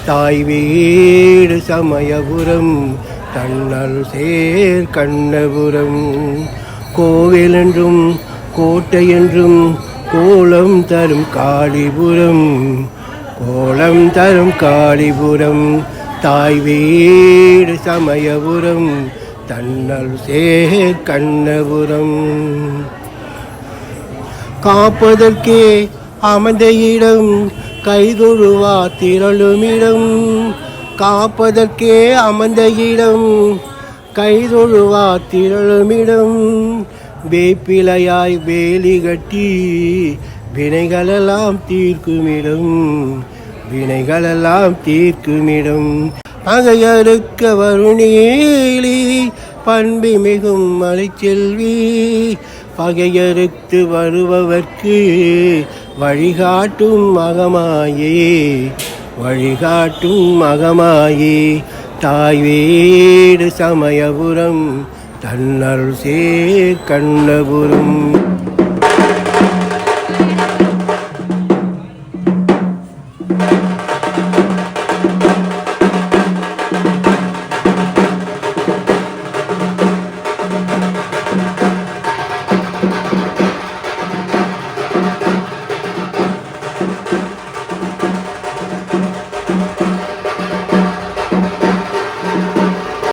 தாய் வீடு சமயபுரம் தன்னல் சேர் கண்ணபுரம் கோவில் என்றும் கோட்டை என்றும் கோலம் தரும் காளிபுரம் கோலம் தரும் காளிபுரம் தாய் வீடு சமயபுரம் தன்னல் சேர் கண்ணபுரம் காப்பதற்கே அமர்ந்த இடம் கைதொழுவா திரளுமிடம் காப்பதற்கே அமர்ந்த இடம் கைதொழுவா திரளுமிடம் வேப்பிலையாய் வேலி கட்டி வினைகளெல்லாம் தீர்க்குமிடம் வினைகளெல்லாம் தீர்க்குமிடம் பகையறுக்க வருணேலி பண்பு மிகும் மலைச்செல்வி பகையறுத்து வருபவர்க்கு வழிகாட்டும் மகமாயே வழிகாட்டும் மகமாயே தாய் வீடு சமயபுரம் தன்னருள் சேர் கண்ணபுரம்.